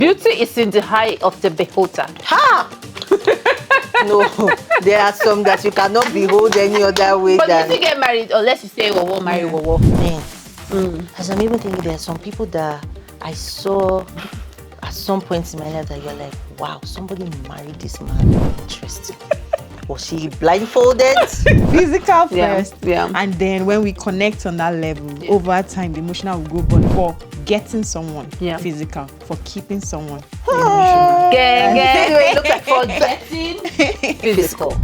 Beauty is in the eye of the beholder. Ha! No, there are some that you cannot behold any other way But than. if you get married, unless you say wowo, marry wowo. As I'm even thinking, there are some people that I saw at some point in my life that you're like, wow, somebody married this man. Interesting. Was she blindfolded? Physical first, yeah. and then when we connect on that level, over time the emotional will go. But for getting someone physical, for keeping someone emotional. It looks like for getting physical.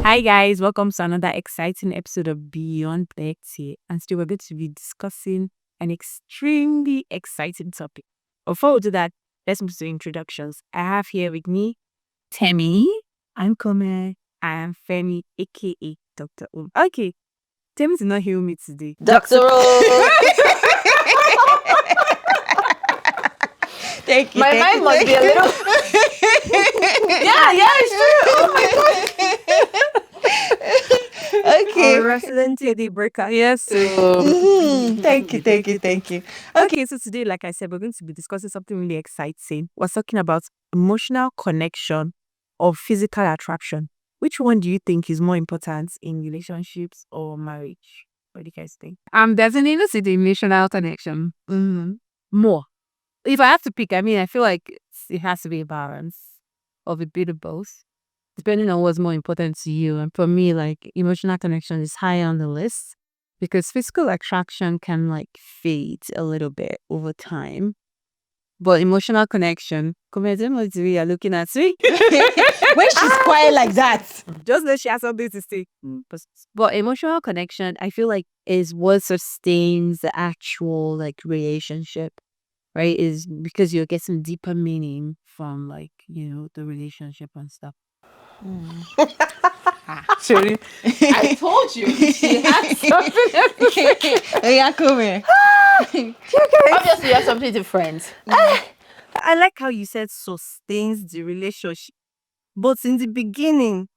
Hi guys, welcome to another exciting episode of Beyond Plenty, and today we're going to be discussing an extremely exciting topic. Before we do that, let's move to introductions. I have here with me Temi, I'm Kome, I am Femi, aka Dr. Okay, Temi did not heal me today. Dr. Thank you. My mind must be a little. yeah, it's true. Oh my god. Okay. Our resident TD breaker. Yes. Thank you. Okay, so today, like I said, we're going to be discussing something really exciting. We're talking about emotional connection or physical attraction. Which one do you think is more important in relationships or marriage? What do you guys think? I'm definitely going to say the emotional connection. More. If I have to pick, I feel like it has to be a balance of a bit of both, depending on what's more important to you. And for me, like, emotional connection is high on the list because physical attraction can fade a little bit over time. But emotional connection, come here, you're looking at me. When she's quiet like that, Just that she has something to say. But emotional connection, I feel like, is what sustains the actual relationship. Right, is because you're getting deeper meaning from the relationship and stuff. Sorry. I told you she had something. yeah, come here. Obviously, you have something different. I like how you said sustains the relationship, but in the beginning,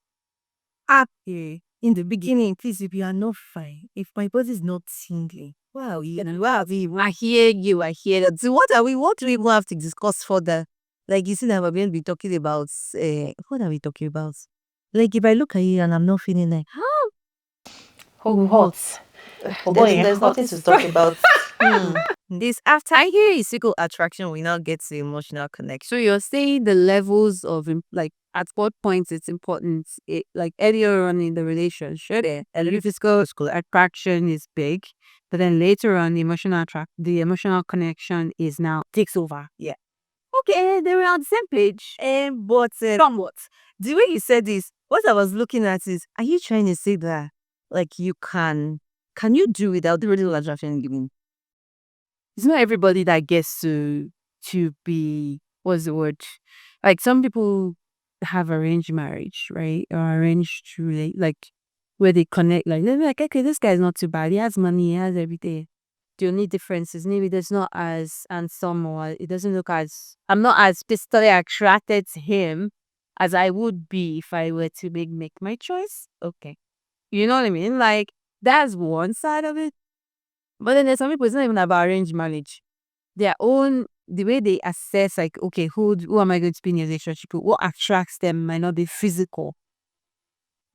please, if you are not fine, if my body is not tingling, wow, I hear you, I hear that. So what do we even have to discuss further? Like, you see that we're going to be talking about, what are we talking about? Like, if I look at you and I'm not feeling like, What? There's nothing to talk about. this after I hear physical attraction, we now get to emotional connection. So you're saying the levels of at what point it's important, earlier on in the relationship, and physical attraction is big, but then later on the emotional connection is now takes over. Yeah. Okay, they were on the same page, but somewhat. The way you said this, what I was looking at is, are you trying to say that you can you do without the real attraction giving? It's not everybody that gets to be, what's the word? Like, some people have arranged marriage, right? Or arranged where they connect, they're like, okay, this guy's not too bad. He has money, he has everything. The only difference is maybe there's not as handsome, or it doesn't look as, I'm not as physically attracted to him as I would be if I were to make my choice. Okay. You know what I mean? Like, that's one side of it. But then there's some people, it's not even about arranged marriage. Their own, the way they assess, okay, who am I going to be in a relationship with? What attracts them might not be physical.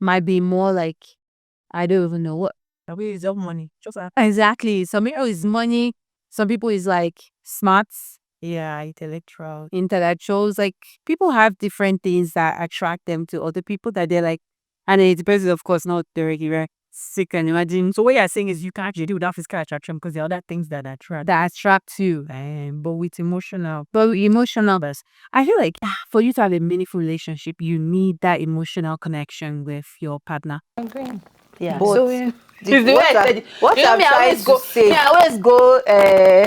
Might be more I don't even know what. Maybe it's all money. Just Exactly. Some people is money. Some people is smarts. yeah, intellectual. Intellectuals. People have different things that attract them to other people that they're and it depends, of course, not the regular. Sick and imagine. So what you're saying is you can't actually do without physical attraction because there are other things that attract you. But with emotional, I feel like for you to have a meaningful relationship, you need that emotional connection with your partner. Agree. Yeah. But So the- it's the way what I I- said it. what You know I'm me, I trying always to go. say- Yeah, I always go.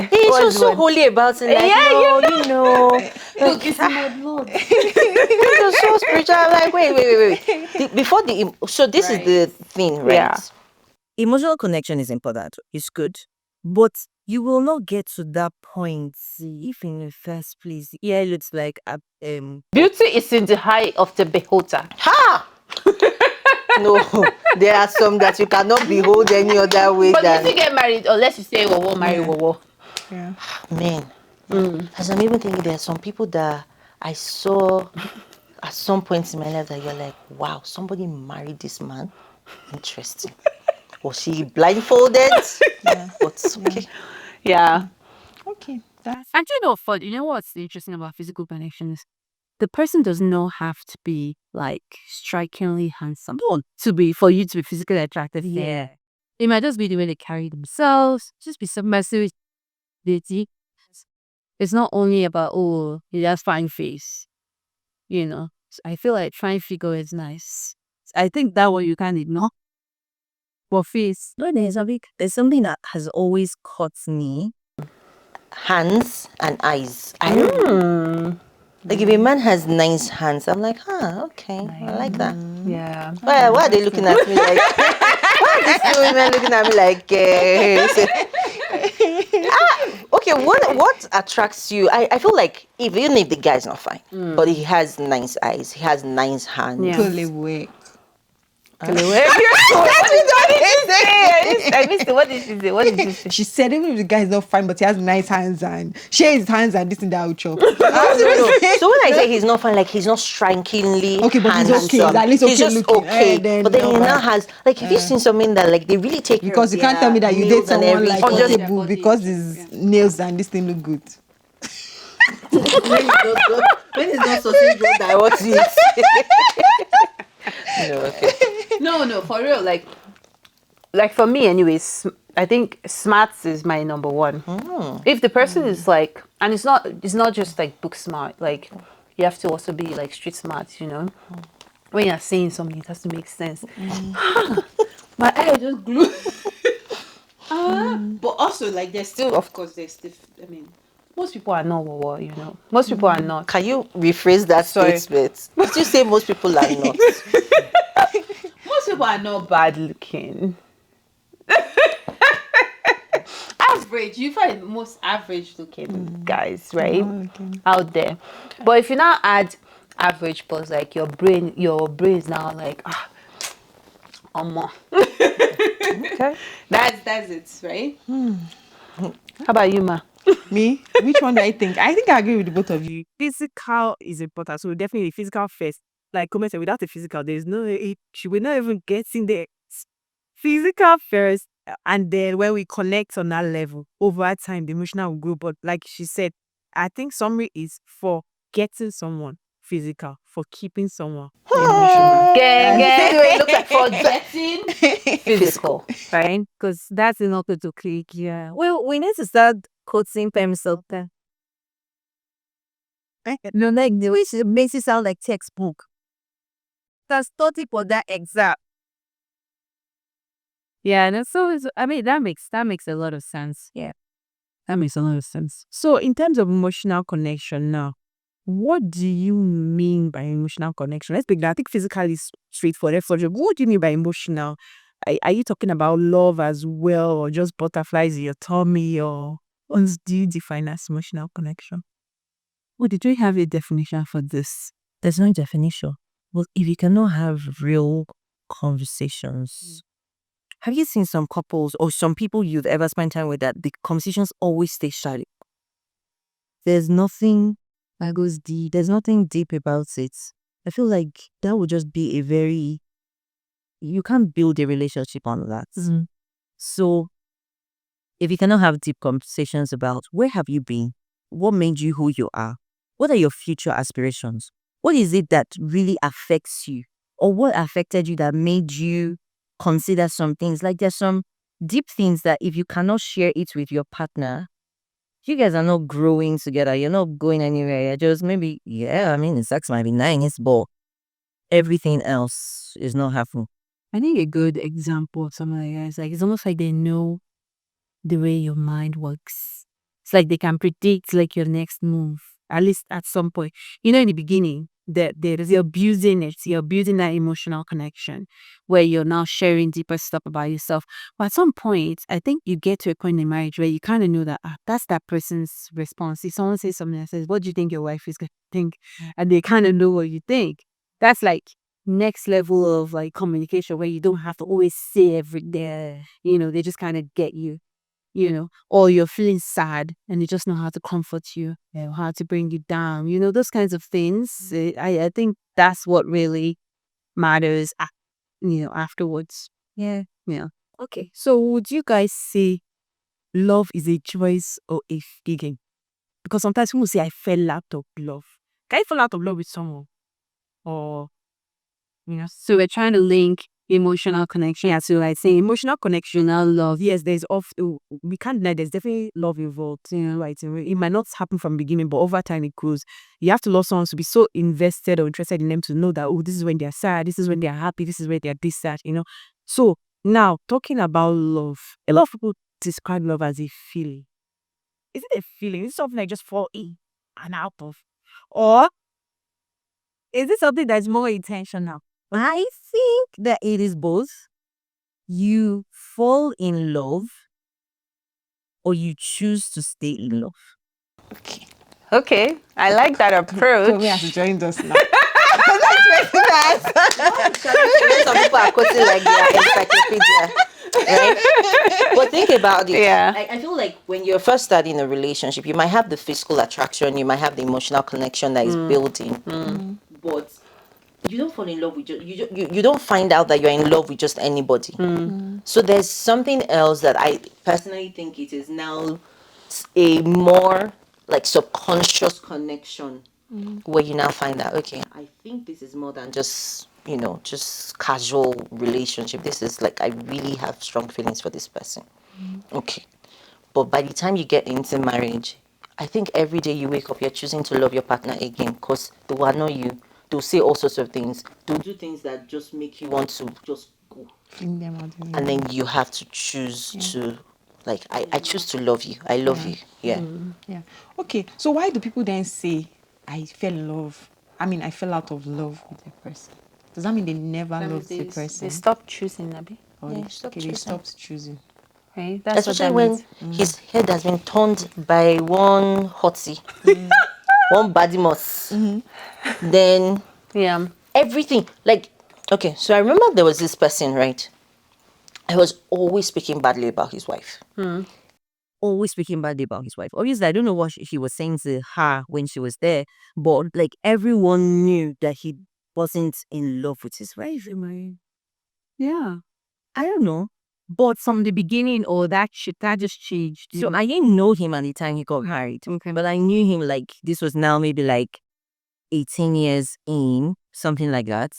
He's what's just the so word? holy about it. Like, Yeah, no, you you know. Look, Like, it's in my blood. you're so spiritual. I'm like, wait. Before so this is the thing, right? Yeah. Emotional connection is important. It's good. But you will not get to that point if in the first place, yeah, it looks like Beauty is in the eye of the beholder. Ha! No, there are some that you cannot behold any other way But you than still get married unless you say Wowo, marry Yeah. Wowo. Yeah. men. As I'm even thinking, there are some people that I saw at some point in my life that you're like, wow, somebody married this man. Interesting. Was she blindfolded? Yeah. But okay. Yeah. Okay. That's Actually, no, fun. You know what's interesting about physical connections? The person does not have to be like strikingly handsome to be for you to be physically attracted. Yeah. It might just be the way they carry themselves, just be submissive. It's not only about he has fine face. You know. So I feel like fine figure is nice. I think that one you can't ignore. But face. No, there's something that has always caught me. Hands and eyes. Like if a man has nice hands, I'm like, okay, I like that. Yeah. Why are they looking at me like? Why are these two women looking at me like? Okay, what attracts you? I feel like even if the guy's not fine, but he has nice eyes, he has nice hands. Yeah. totally work. I missed it. What did she say? What did she say? She said even if the guy is not fine, but he has nice hands and shades hands and this and that will chop. No. So when I say he's not fine, like he's not strikingly Okay, but he's handsome. okay. He's at least He's okay just looking. okay. Then but then not he now bad. has like have you seen something that like they really take care Because of you can't tell me that you nails date and someone like everything. just- Portable because his nails and this thing look good. when it's not sausage roll that I want to eat. No, okay. No, for real. Like for me, anyways. I think smarts is my number one. If the person is like, and it's not just like book smart. Like you have to also be like street smart. You know, when you're saying something, it has to make sense. My eye just glued. But also, like, there's still, of course, there's still. I mean, most people are not what you know. Most people are not. Can you rephrase that Sorry. statement? Did you say most people are not? Most people are not bad looking. Average. You find most average looking guys, right? Out there. But if you now add average plus like your brain is now like more. Okay. That's it, right? How about you, Ma? Me? Which one do I think? I think I agree with the both of you. Physical is important. So definitely physical first. Like Kuma said, without the physical, there's she will not even get in there. Physical first. And then when we connect on that level, over time, the emotional will grow. But like she said, I think summary is for getting someone physical, for keeping someone emotional. Gang. Look like for getting physical. Right? Because that's enough to click. Yeah. Well, we need to start quoting pencil then. No, like the way she makes it sound like textbook. That's study for that exam. Yeah, and so I mean that makes a lot of sense. Yeah. That makes a lot of sense. So in terms of emotional connection now, what do you mean by emotional connection? Let's begin. I think physical is straightforward. What do you mean by emotional? Are you talking about love as well, or just butterflies in your tummy, or what do you define as emotional connection? What did you have a definition for this? There's no definition. But if you cannot have real conversations, have you seen some couples or some people you've ever spent time with that the conversations always stay shallow? There's nothing that goes deep. There's nothing deep about it. I feel like that would just be you can't build a relationship on that. So if you cannot have deep conversations about where have you been, what made you who you are, what are your future aspirations, what is it that really affects you, or what affected you that made you consider some things. Like there's some deep things that if you cannot share it with your partner, you guys are not growing together. You're not going anywhere. You're just maybe, the sex might be nice, but everything else is not happening. I think a good example of something like that is like it's almost like they know the way your mind works. It's like they can predict like your next move, at least at some point. You know, in the beginning, that there's you're building it, you're building that emotional connection where you're now sharing deeper stuff about yourself. But at some point, I think you get to a point in marriage where you kind of know that that's that person's response. If someone says something that says, "What do you think your wife is gonna think?" and they kind of know what you think. That's like next level of like communication where you don't have to always say everything. They just kind of get you, or you're feeling sad and they just know how to comfort you, how to bring you down, those kinds of things. I think that's what really matters, afterwards. Yeah. Yeah. Okay. So would you guys say love is a choice or a feeling? Because sometimes people say, I fell out of love. Can you fall out of love with someone? Or so we're trying to link emotional connection. Yeah, so I say emotional connection and love. Yes, we can't deny there's definitely love involved. Right? It might not happen from the beginning, but over time it grows. You have to love someone to be so invested or interested in them to know that, oh, this is when they're sad, this is when they're happy, this is when they're this sad. So now talking about love, a lot of people describe love as a feeling. Is it a feeling? Is it something I just fall in and out of? Or is it something that's more intentional? I think that it is both. You fall in love or you choose to stay in love. Okay. Okay, I like that approach. Toby has joined us now. Some people are quoting like their encyclopedia, right? But think about it. Yeah. I feel like when you're first starting a relationship, you might have the physical attraction, you might have the emotional connection that is building, but you don't fall in love with you don't find out that you're in love with just anybody. So there's something else that I personally think it is now a more like subconscious connection where you now find out, okay, I think this is more than just casual relationship. This is like I really have strong feelings for this person. Okay. But by the time you get into marriage, I think every day you wake up, you're choosing to love your partner again because they will annoy you. They'll say all sorts of things. They'll do things that just make you want to just go. Fling them out. And then you have to choose to, like, I choose to love you. I love you. Yeah. Yeah. Okay. So why do people then say I fell in love? I mean, I fell out of love with the person. Does that mean they never loved the person? They stopped choosing, Abby. Or Yeah, they, stop okay, they choosing. stopped choosing. Right? That's Especially what that when means. his head has been turned by one hottie, one badimos. Then Yeah. everything, like, okay, so I remember there was this person, right? I was always speaking badly about his wife. Always speaking badly about his wife. Obviously, I don't know what he was saying to her when she was there, but like everyone knew that he wasn't in love with his wife. Yeah, I don't know. But from the beginning, or that shit, that just changed. So I didn't know him at the time he got married. Okay. But I knew him like this was now maybe like 18 years in, something like that.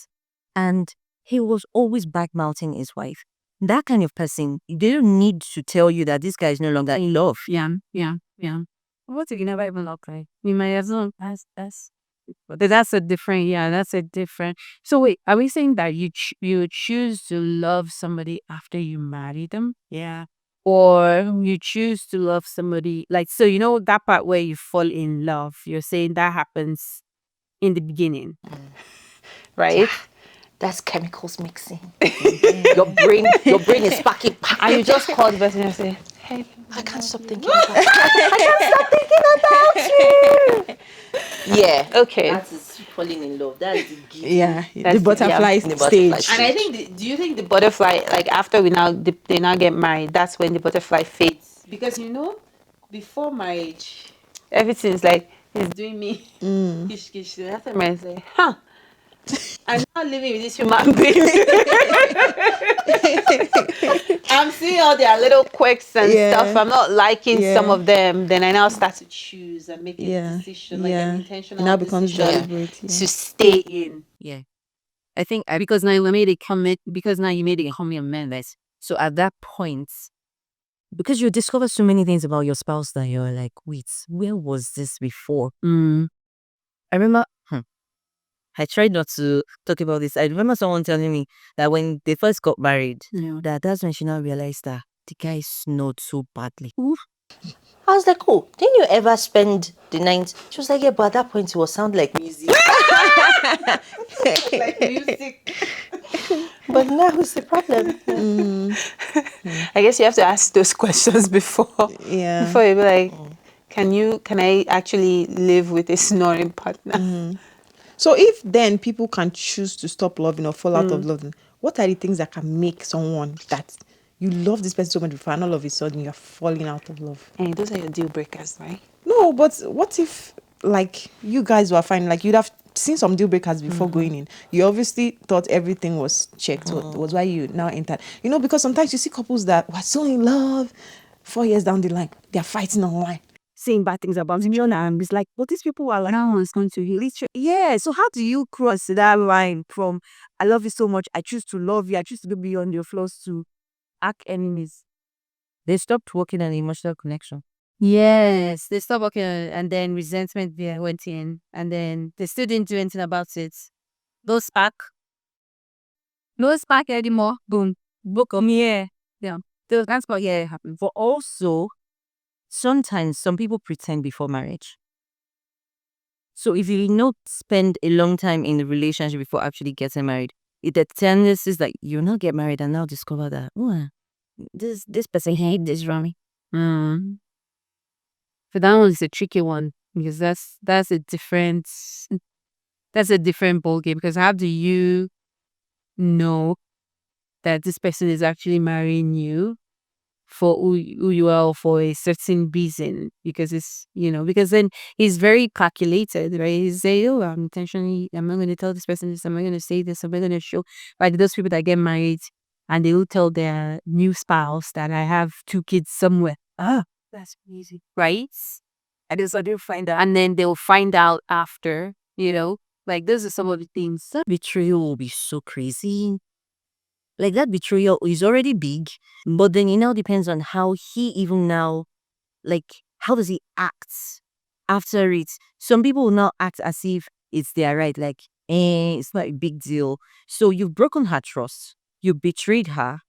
And he was always back mouthing his wife. That kind of person, they don't need to tell you that this guy is no longer in love. Yeah. What if you never even love, right? You might as well but that's a different, that's a different. So wait, are we saying that you choose to love somebody after you marry them? Yeah. Or you choose to love somebody like, so that part where you fall in love, you're saying that happens in the beginning. Right? That's chemicals mixing. your brain is packing. And you just call the person and say, hey, I can't stop thinking about you. I can't stop thinking about you. Yeah. okay. That is falling in love. That is the gift. Yeah. That's- The butterfly yeah. The butterfly stage. And I think, do you think the butterfly, like after they now get married, that's when the butterfly fades? Because before marriage, everything's like, he's doing me. Kish, kish. After marriage, like, huh? I'm not living with this human being. I'm seeing all their little quirks and stuff. I'm not liking some of them. Then I now start to choose and make a decision, like an intentional It now becomes decision deliberate. to stay in. Yeah. I think because now you made a commitment. So at that point, because you discover so many things about your spouse that you're like, wait, where was this before? I remember I tried not to talk about this. I remember someone telling me that when they first got married, that's when she now realized that the guy snored so badly. I was like, oh, didn't you ever spend the night? She was like, yeah, but at that point it was sound like music. Like music. But now who's the problem? I guess you have to ask those questions before. Yeah. Before you be like, can I actually live with a snoring partner? So if then people can choose to stop loving or fall out of love, what are the things that can make someone that you love this person so much before and all of a sudden you're falling out of love? And those are your deal breakers, right? No, but what if like you guys were fine, like you'd have seen some deal breakers before going in. You obviously thought everything was checked. Was why you now entered. You know, because sometimes you see couples that were so in love, 4 years down the line, they're fighting online. Saying bad things about him, and it's like, but these people are like, no one's going to heal. Yeah. So how do you cross that line from I love you so much, I choose to love you, I choose to go beyond your flaws to arch enemies? They stopped working on emotional connection. Yes, they stopped working on it, and then resentment went in, and then they still didn't do anything about it. No spark anymore. Boom, book of yeah. That's what happened. But also, sometimes some people pretend before marriage. So if you not spend a long time in the relationship before actually getting married, the tendency is that you not get married and now discover that this person hate this Rami. But that one is a tricky one because that's a different ball game. Because how do you know that this person is actually marrying you for who you are or for a certain reason? Because it's because then he's very calculated, right? He's saying, oh, I'm not going to tell this person this, I'm not going to say this, I'm not going to show. Like those people that get married and they will tell their new spouse that I have 2 kids somewhere. That's crazy, right? And so they'll find out, and then they'll find out after, like those are some of the things. That betrayal will be so crazy. Like that betrayal is already big, but then it now depends on how he even now, like, how does he act after it? Some people will now act as if it's their right, like, it's not a big deal. So you've broken her trust, you betrayed her,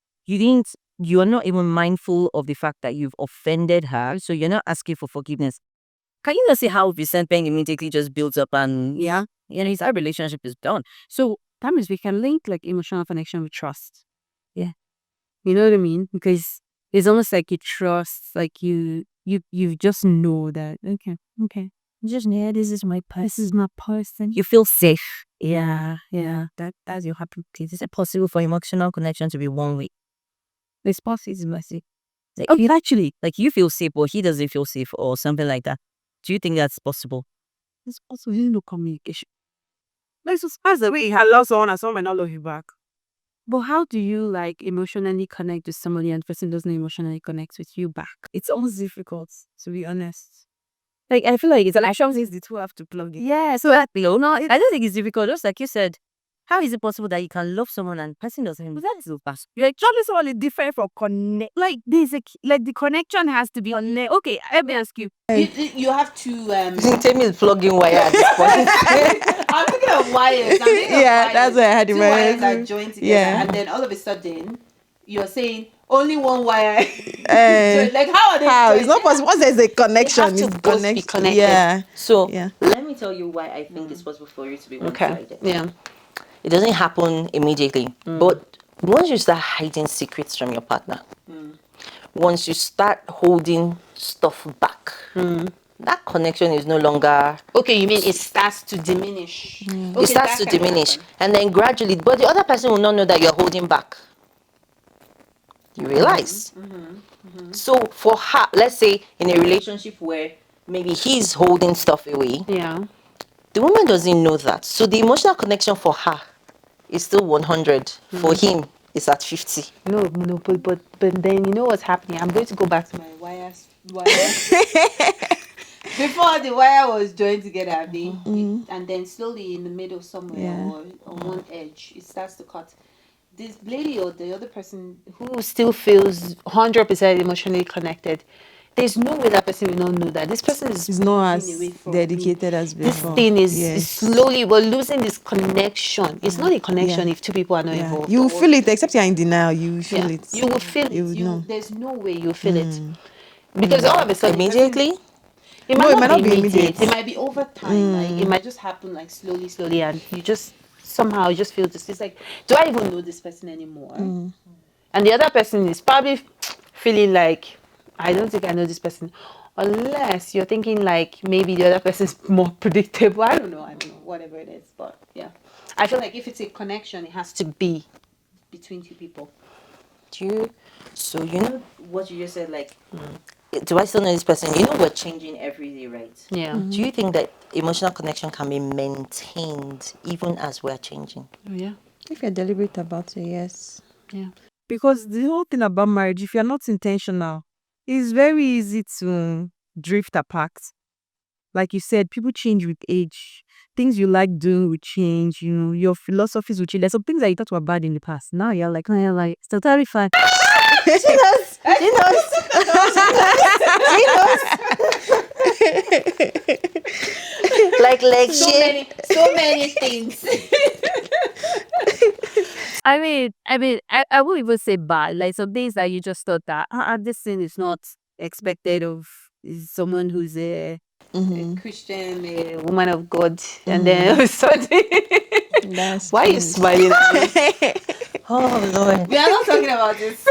you are not even mindful of the fact that you've offended her, so you're not asking for forgiveness. Can you not see how resentment immediately just builds up and his our relationship is done? So that means we can link like emotional connection with trust. Yeah. You know what I mean? Because it's almost like you trust, like you just know that okay. Just this is my person. This is my person. You feel safe. Yeah. That's your happy place. Is it possible for emotional connection to be one way? It's possible, messy. Like, actually, like you feel safe, but he doesn't feel safe, or something like that. Do you think that's possible? It's also no communication. That's the way you love someone and someone might not love you back. But how do you like emotionally connect with somebody and the person doesn't emotionally connect with you back? It's almost difficult, to be honest. Like I feel like it's an action since the two have to plug in. Yeah, so that I don't think it's difficult. Just like you said, how is it possible that you can love someone and person doesn't? But that is so fast. You're like, loving someone is different from connect. Like there's like the connection has to be on. Okay, let me ask you. You have to. Tell is plugging wire at this point. I'm thinking of wires. I'm thinking of wires. That's what I had in Two my wires head. are joined together, Yeah. and then all of a sudden, you're saying only one wire. So, like how are they? How? It's joined? not possible. Once there's a connection, have to it's both be connected. Yeah. So Yeah. let me tell you why I think it's possible for you to be one-sided. Yeah. It doesn't happen immediately, but once you start hiding secrets from your partner, once you start holding stuff back, that connection is no longer. Okay, you mean it starts to diminish? It starts to diminish, and then gradually, but the other person will not know that you're holding back. You realize. So for her, let's say in a relationship where maybe he's holding stuff away, Yeah. the woman doesn't know that. So the emotional connection for her is still 100. For him, it's at 50. No, but then you know what's happening. I'm going to go back to my wires. Before the wire was joined together, and then slowly in the middle somewhere or on one edge, it starts to cut. This lady or the other person who still feels 100% emotionally connected, there's no way that person will not know that this person is It's not moving away as from me. dedicated as This before. thing is Yes. slowly we're losing this connection. It's not a connection Yeah. if two people are not Yeah. involved. You will or- feel it, except you're in denial. You will feel yeah, it. you will feel You it. would You know. there's no way you feel it because all of a sudden the person- Immediately? it No, might it not be immediate. immediate. It might be over time. Like it might just happen like slowly, and you just somehow you just feel this. It's like, do I even know this person anymore? And the other person is probably feeling like, I don't think I know this person, unless you're thinking like maybe the other person is more predictable. I don't know, whatever it is. But yeah, I feel like if it's a connection, it has to be between two people. Do you? So you know what you just said, like, do I still know this person? You know we're changing every day, right? Yeah. Do you think that emotional connection can be maintained even as we're changing? Yeah. If you're deliberate about it, yes. Yeah. Because the whole thing about marriage, if you're not intentional, it's very easy to drift apart. Like you said, people change with age. Things you like doing will change. You know, your philosophies will change. There's some things that you thought were bad in the past. Now you're like, it's totally fine. Jesus! like shit. So many things. I won't even say bad. Like some things that you just thought that this thing is not expected of is someone who's a A Christian, a woman of God, and then all of a sudden, That's why are you true. smiling at me? Oh Lord. We are not talking about this.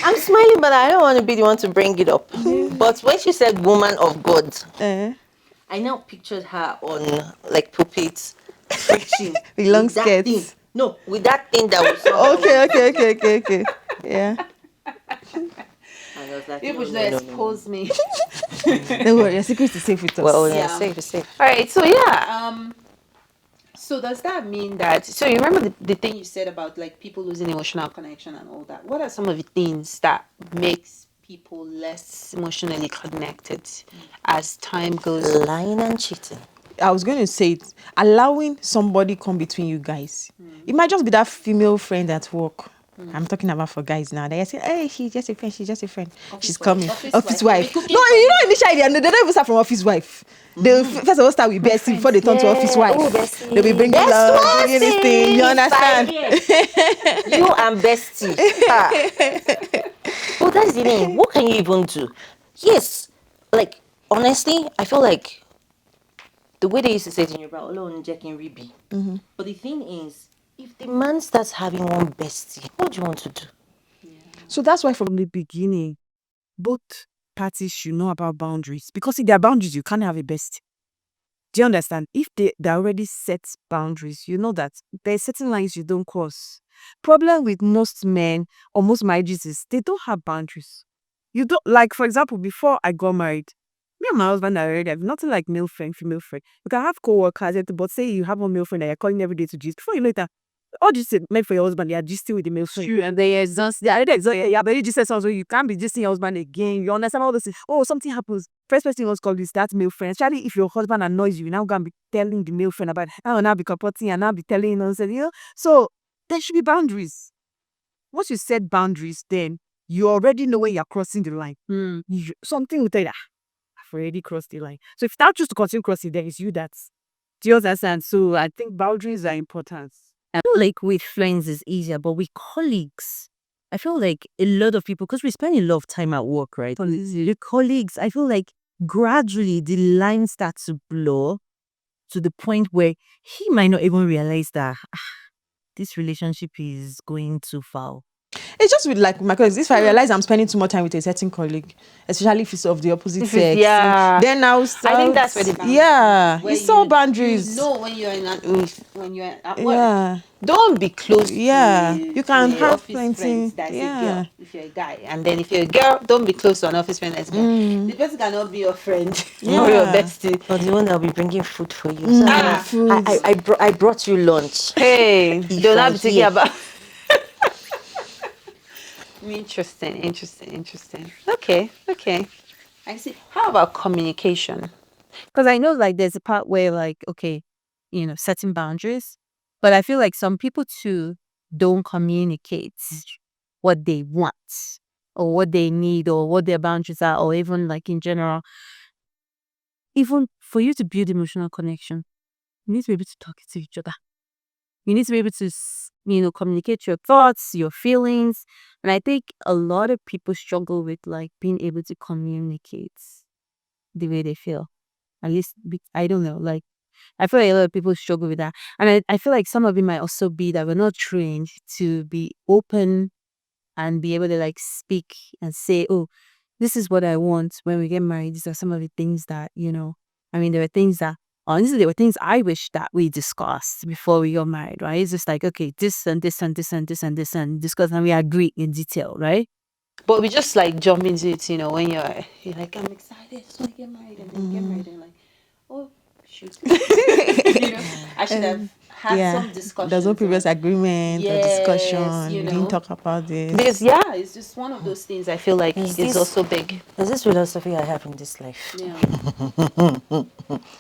I'm smiling, but I don't want to be the one to bring it up. But when she said woman of God, I now pictured her on like pulpits preaching. With long that skirts. thing. No, with that thing that was so Okay. Yeah. And I was like, People no, should no, no, no. expose me. Don't worry, your secret is safe with us. Well, yeah, Yeah. safe, safe. All right, so yeah, so does that mean that? So you remember the thing you said about like people losing emotional connection and all that? What are some of the things that makes people less emotionally connected as time goes? Lying and cheating. I was going to say it. Allowing somebody come between you guys. It might just be that female friend at work. I'm talking about for guys now. They say, hey, she's just a friend. She's coming. Office wife. No, you know, initially, they don't even start from office wife. They'll first of all start with bestie before they turn to office wife. Oh, bestie. They'll be bringing love, bringing this thing. You understand? You and bestie. Oh, that's the name. What can you even do? Yes. Like, honestly, I feel like the way they used to say it in Yoruba, Olorun jẹ́ kí n rí bí. But the thing is, if the man starts having one bestie, what do you want to do? So that's why from the beginning, both parties should know about boundaries. Because if there are boundaries, you can't have a bestie. Do you understand? If they already set boundaries, you know that there's certain lines you don't cross. Problem with most men or most marriages is they don't have boundaries. You don't, like, for example, before I got married, me and my husband are already have nothing like male friend, female friend. You can have co-workers, but say you have one male friend that you're calling every day to gist. Before you know it, all this is meant for your husband, you're gisting with the male friend. True, and they exhaust. Yeah, they exhaust. Yeah, but you just said something. You can't be gisting your husband again. You understand all this? Oh, something happens. First person you must call is that male friend. Especially if your husband annoys you, now gonna be telling the male friend about how now be comporting and now be telling you nonsense. You know, so there should be boundaries. Once you set boundaries, then you already know when you're crossing the line. Something will tell you, I've already crossed the line. So if that choose to continue crossing, then it's you that's. Do you understand? So I think boundaries are important. I feel like with friends is easier, but with colleagues, I feel like a lot of people, because we spend a lot of time at work, right? With colleagues, I feel like gradually the line starts to blur to the point where he might not even realize that this relationship is going too far. it's just with like my colleagues. If I realize I'm spending too much time with a certain colleague, especially if it's of the opposite If it's- sex, yeah. then I'll start. I think that's where the boundaries yeah, where it's all you boundaries. know when you're when you're at work. Yeah, Don't be close Yeah, to you can to have office plenty- friends that's a yeah. girl if you're a guy, and then if you're a girl, don't be close to an office friend that's a guy. The person cannot be your friend or your Yeah. bestie. Or the one that'll be bringing food for you. So food. I brought you lunch. Hey, If don't I have to thinking hear- about. Interesting. Okay. I see. How about communication? Because I know like there's a part where like, okay, setting boundaries. But I feel like some people too don't communicate what they want or what they need or what their boundaries are, or even like in general. Even for you to build emotional connection, you need to be able to talk to each other. You need to be able to, communicate your thoughts, your feelings. And I think a lot of people struggle with like being able to communicate the way they feel. At least, I don't know, like, I feel like a lot of people struggle with that. And I feel like some of it might also be that we're not trained to be open and be able to like speak and say, oh, this is what I want when we get married. These are some of the things that, there were things that, honestly, there were things I wish that we discussed before we got married, right? It's just like, okay, this and this and this and this and this and discuss, and we agree in detail, right? But we just like jump into it, when you're like, I'm excited, so I get married, and then you get married, and you're like, oh shoot, I should have had some discussion. There's no previous agreement or discussion. you We know. didn't talk about this. Because it's just one of those things I feel like is also big. There's this philosophy I have in this life. Yeah.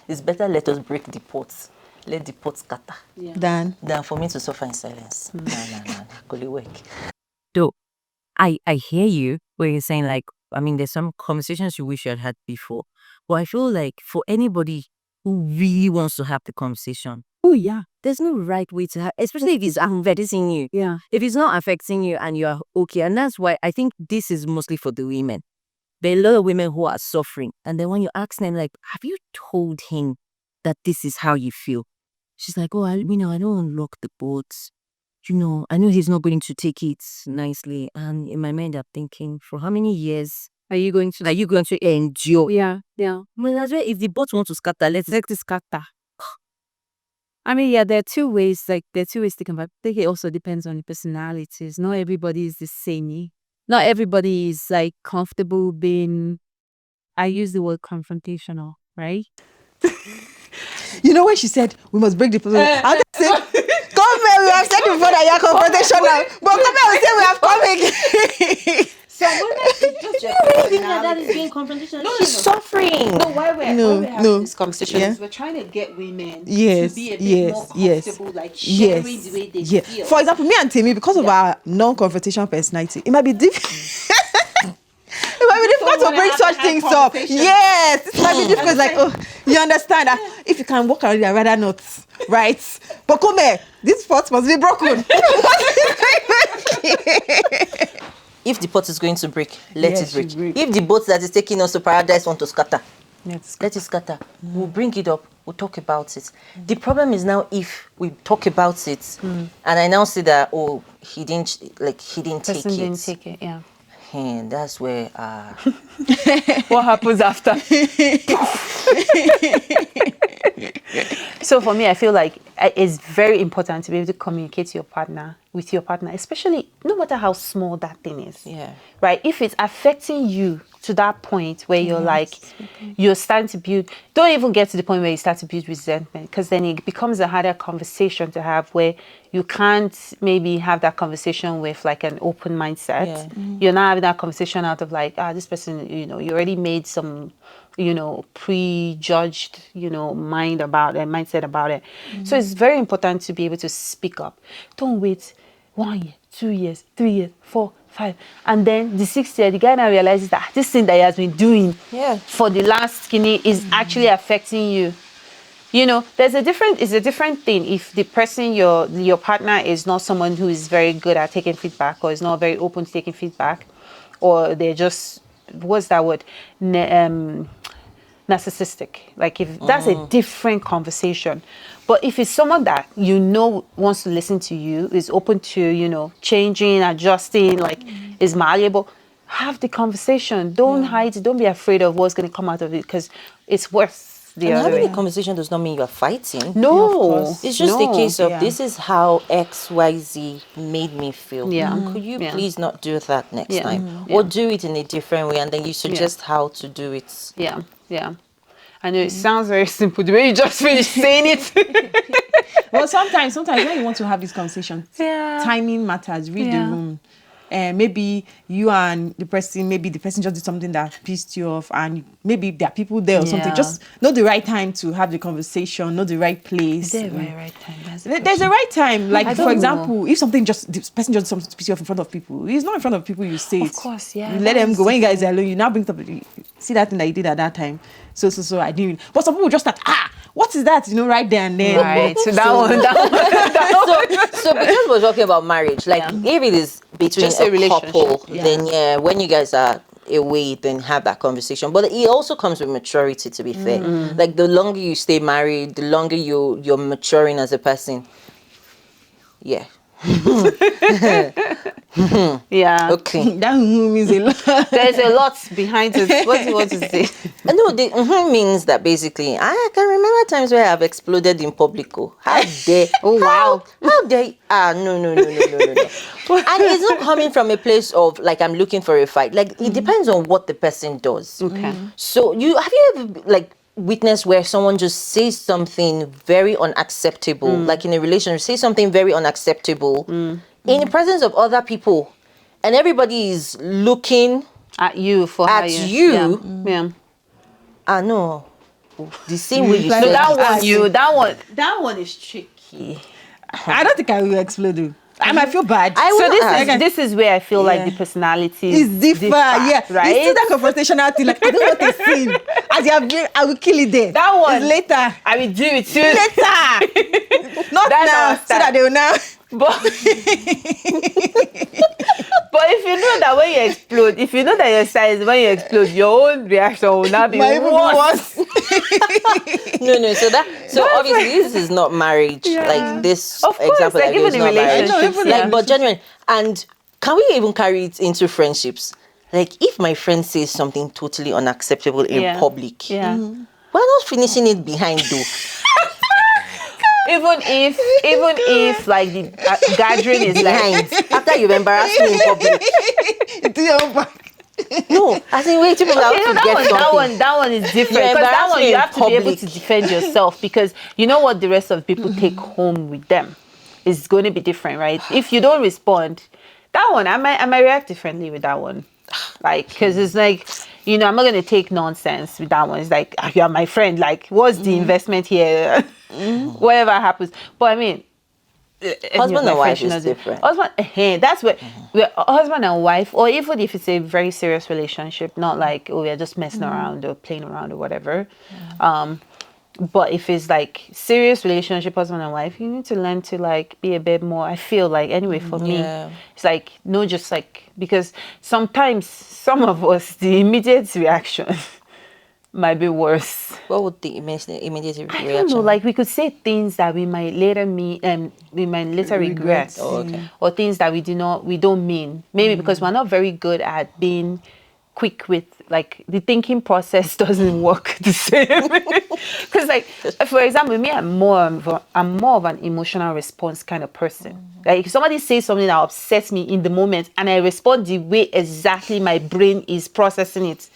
It's better let us break the pots. Let the pots scatter. Yeah. Than for me to suffer in silence. No. Go work. Though, I hear you where you're saying like, there's some conversations you wish you had had before. But I feel like for anybody who really wants to have the conversation, Oh, yeah. there's no right way to have, especially if it's affecting you. Yeah. If it's not affecting you and you are okay, and that's why I think this is mostly for the women. There are a lot of women who are suffering, and then when you ask them, like, have you told him that this is how you feel? She's like, oh, I don't unlock the boats. I know he's not going to take it nicely. And in my mind, I'm thinking, for how many years Are you going to? endure? Yeah. Well, as well, if the boat want to scatter, let's Let it scatter. There are two ways. Like, there are two ways to come back. I think it also depends on the personalities. Not everybody is the same. Not everybody is like comfortable being. I use the word confrontational, right? When she said we must break the post, I said, come here, we have said before that you're confrontational, but come here, we say we have come again. So women, That is being confrontational. She's suffering. No, why we're having this conversation is we're trying to get women to be a bit more comfortable, like sharing the way they feel. For example, me and Timmy, because of our non-confrontational personality, it might be difficult. It might be difficult to bring such things up. Yes, it might be difficult. It's like, oh, you understand that if you can walk around, I'd rather not, right? But come here, this pot must be broken. If the pot is going to break, let it break. If the boat that is taking us to paradise want to scatter, let it scatter. We'll bring it up. We'll talk about it. The problem is now if we talk about it, and I now see that he didn't take it. Didn't take it. Yeah. And that's where What happens after? So for me, I feel like it's very important to be able to communicate with your partner, especially no matter how small that thing is. Yeah. Right? If it's affecting you to that point where you're like, you're starting to build, don't even get to the point where you start to build resentment, because then it becomes a harder conversation to have where you can't maybe have that conversation with like an open mindset. Yeah. You're not having that conversation out of like, this person, you already made some, prejudged, mindset about it. So it's very important to be able to speak up. Don't wait 1 year, 2 years, 3 years, 4, 5. And then the 6th year, the guy now realizes that this thing that he has been doing for the last skinny is actually affecting you. It's a different thing if the person, your partner is not someone who is very good at taking feedback, or is not very open to taking feedback, or they're just, what's that word? Narcissistic. Like if that's a different conversation. But if it's someone that wants to listen to you, is open to, changing, adjusting, like is malleable, have the conversation. Don't hide it. Don't be afraid of what's going to come out of it, because it's worth the other having way. a conversation does not mean you are fighting. No. It's just a case of this is how XYZ made me feel. Yeah. Could you please not do that next time? Yeah. Or do it in a different way, and then you suggest how to do it. Yeah. I know it sounds very simple. The way you just finished saying it. Well, sometimes when you want to have this conversation, timing matters. Read the room. maybe you and the person just did something that pissed you off, and maybe there are people there or something. Yeah. Just know the right time to have the conversation, know the right place. Is there a right time? There's a right time. Like, I for don't example, if this person just something to piss you off in front of people, it's not in front of people you say it. Of course, yeah. You let them go. When you guys are alone, you now bring it up. You see that thing that you did at that time. So I didn't. But some people just start, what is that? Right there and then. Right. So that one. So because we're talking about marriage, like if it is between Just a a relationship. couple, then when you guys are away, then have that conversation. But it also comes with maturity, to be fair. Like the longer you stay married, the longer you're maturing as a person. Yeah. Yeah. Okay. That means a lot. There's a lot behind it. What do you want to say? No, the means that basically I can remember times where I've exploded in public. How dare? Oh, wow. How dare? No. And it's not coming from a place of like I'm looking for a fight. Like it depends on what the person does. Okay. So you ever like witnessed where someone just says something very unacceptable, like in a relationship, say something very unacceptable in the presence of other people, and everybody is looking At you for how at you. you. Yeah. No, the same way you Like said That one is tricky. I don't think I will explode. Though. I might feel bad. This is where I feel like the personalities It's different, yeah. right? It's still that confrontational thing. Like, I don't want to sin. As you have, I will kill it there. That one. It's later. I will do it too. Later. Not That's now. our So style. that they will now. But if you know that when you explode, if you know that your size when you explode, your own reaction will not be worse. No. So obviously this is not marriage. Like this Of course, example, like, I gave even is in not marriage. relationships, Like, but genuine. And can we even carry it into friendships? Like, if my friend says something totally unacceptable in public, Yeah. we're not finishing it behind though. Even if like the gathering is Behind. After you've embarrassed me in public. Do your back. No, I think wait, people have to get something. that one is different. You Because that one embarrass me you in have to be able public. to defend yourself, because you know what the rest of people take home with them is going to be different, right? If you don't respond, that one I might react differently with that one. Like, because it's like, I'm not going to take nonsense with that one. It's like, you are my friend. Like, what's the investment here? Whatever happens. But I mean, Husband and wife is different. That's where husband and wife, or even if it's a very serious relationship, not like, we're just messing around or playing around or whatever. But if it's like serious relationship, husband and wife, you need to learn to like be a bit more. I feel like anyway for me, it's like just like, because sometimes some of us the immediate reaction might be worse. What would the immediate reaction? I don't know. Like we could say things that we might later regret, or things that we don't mean. Maybe because we're not very good at being quick with, like, the thinking process doesn't work the same. Because like, for example, me, I'm more of an emotional response kind of person. Like if somebody says something that upsets me in the moment and I respond the way exactly my brain is processing it,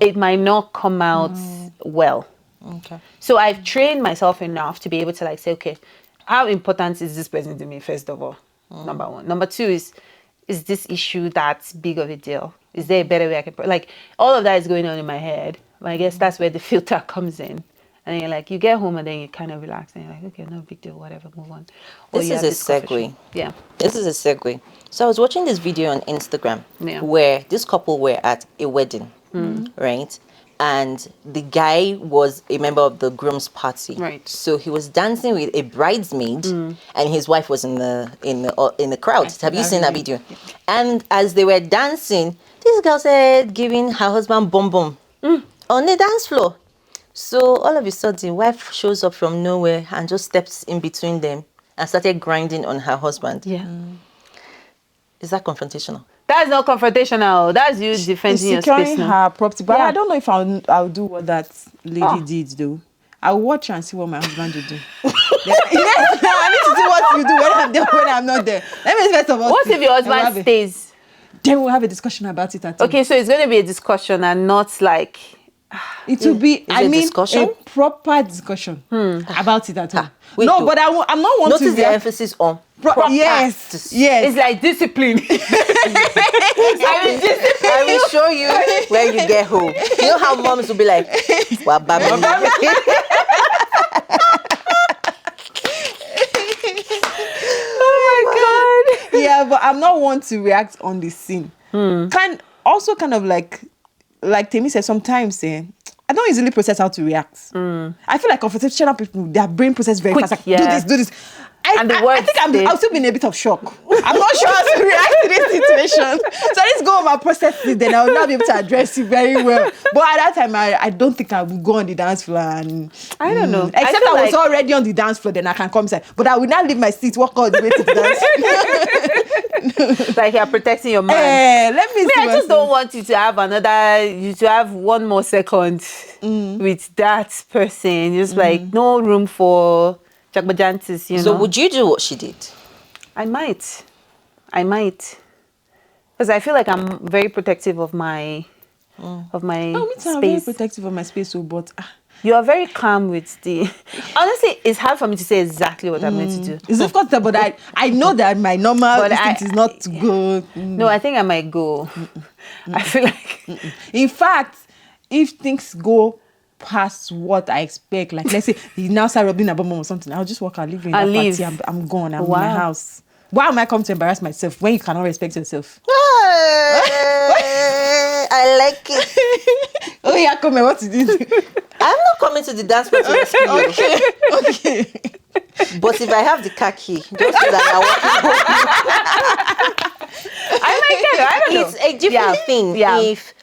it might not come out well. Okay. So I've trained myself enough to be able to like say, okay, how important is this person to me, first of all? Number one. Number two is this issue that big of a deal? Is there a better way I can... Like, all of that is going on in my head. But I guess that's where the filter comes in. And you're like, you get home and then you kind of relax. And you're like, okay, no big deal, whatever, move on. Or This you is have a segue. Yeah. This is a segue. So I was watching this video on Instagram where this couple were at a wedding, right? And the guy was a member of the groom's party. Right. So he was dancing with a bridesmaid, and his wife was in the crowd. Have you seen that video? And as they were dancing, this girl said, giving her husband bum bum on the dance floor. So all of a sudden, wife shows up from nowhere and just steps in between them and started grinding on her husband. Yeah. Is that confrontational? That's not confrontational. That's you defending your securing space now. her property. But Yeah. I don't know if I'll do what that lady did though. I'll watch and see what my husband will do. Yes, I need to see what you do when I'm there, when I'm not there. Let me first of all. What if your husband stays? Then we'll have a discussion about it at Okay, so it's going to be a discussion and not like... It will be, a discussion? a proper discussion about it at home. wait, No, though. but I'm not wanting Notice to the emphasis on Yes. Yes. It's like discipline. I will show you when you get home. You know how moms will be like, well, baby. Yeah, but I'm not one to react on the scene. Kind of like Temi said, sometimes I don't easily process how to react. I feel like confrontational people, their brain process very Quick, fast. Like, yeah. do this. And the I words think stay. I'll still be in a bit of shock. I'm not sure how to react to this situation. So let's go over process it, then I'll not be able to address it very well. But at that time, I don't think I would go on the dance floor and I don't know. Except feel I was like- already on the dance floor, then I can come inside. But I will not leave my seat, walk all the way to the dance. Like you're protecting your mind. Let me see. I just don't want you to have one more second with that person. Just like no room for jagbajantis, you know. So would you do what she did? I might. Because I feel like I'm very protective of my Oh, me too, I'm very space. protective of my space, but You are very calm with the. Honestly, it's hard for me to say exactly what I'm going to do. it's difficult, but I know that my normal But instinct is not to go. No, I think I might go. I feel like. In fact, if things go past what I expect, like let's say he now start rubbing a bum or something, I'll just walk. I'll leave you in I'll that leave. party. I'm gone. I'm in Wow. my house. Why am I coming to embarrass myself when you cannot respect yourself? I like it. Oh yeah, come here. What you did? I'm not coming to the dance floor to rescue you. Okay. But if I have the car key, just so that I might get it. I don't know. it's a different thing. Yeah. If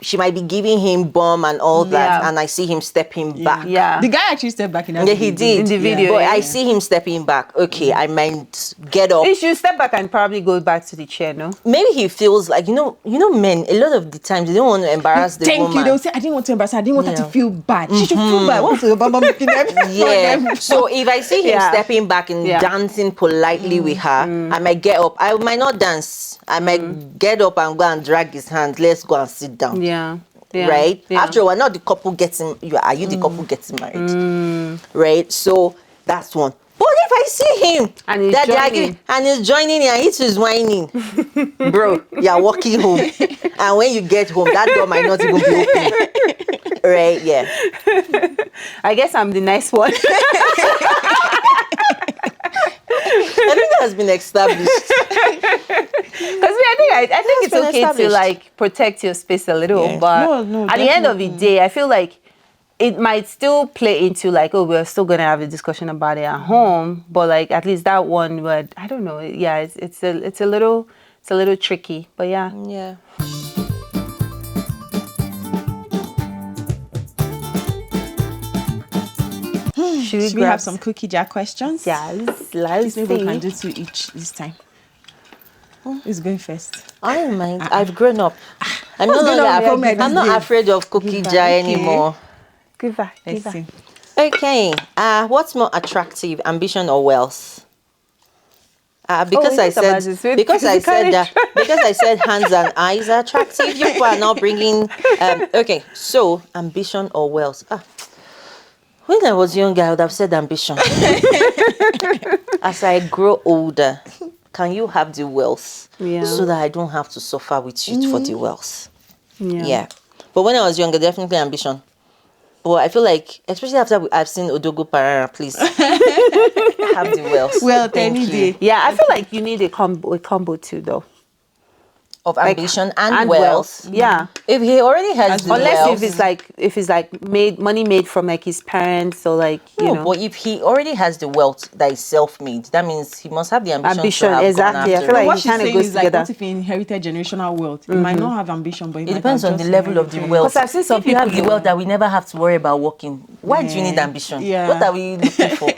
she might be giving him bomb and all that, Yeah. and I see him stepping back. Yeah. The guy actually stepped back in that Yeah, he video. did. In the video, But yeah. I see him stepping back. Okay, I might get up. You should step back and probably go back to the chair, no? Maybe he feels like, you know, men, a lot of the times they don't want to embarrass the Thank woman. you. They'll say, I didn't want to embarrass her. I didn't want her Yeah. to feel bad. She should feel bad. What's the mama making them? Yeah. So if I see him Yeah. stepping back and Yeah. dancing politely with her, I might get up. I might not dance. I might get up and go and drag his hand. Let's go and sit down. Yeah. Right? Yeah. After a while, now the couple getting are you the couple getting married? Right? So that's one. But if I see him And he's that they're joining. arguing, and he's joining and he is whining, bro, you're walking home. And when you get home, that door might not even be open. Right? Yeah. I guess I'm the nice one. I think that has been established. Because I think it's been okay to established. like protect your space a little, Yeah. but No, at the end of the day, I feel like it might still play into like, oh, we're still gonna have a discussion about it at home, but like at least that one word, I don't know, yeah, it's a little tricky, but yeah. Yeah. Should we have some cookie jar questions? Yes, Please, let's maybe we can see. do two each this time. Who's going first? I don't mind. I've grown up. I'm What's going on with your men I'm these not days? afraid of cookie Give her, jar okay. anymore. Give her. Let's see. Okay. What's more attractive, ambition or wealth? Because we I talked about said this. because I Physically said because I said hands and eyes are attractive. You people are now bringing. Okay, so ambition or wealth? When I was younger, I would have said ambition. As I grow older, can you have the wealth Yeah. so that I don't have to suffer with you for the wealth? Yeah. Yeah. But when I was younger, definitely ambition. But I feel like, especially after I've seen Odogo Parara, please have the wealth. Well, Thank any you. day. Yeah, I feel like you need a combo too, though. Of Like, ambition and wealth. Yeah. If he already has the Unless wealth. if it's like money made from like his parents or like you No, know. but if he already has the wealth that is self-made, that means he must have the ambition Ambition, to have exactly. I gone feel after like it. What it she's kinda saying goes is like, together. what if he inherited generational wealth? He might not have ambition, but he It might depends have on the just level of the inherited. wealth. 'Cause I've seen some If you have the people- wealth that we never have to worry about working, why do you need ambition? Yeah. What are we looking for?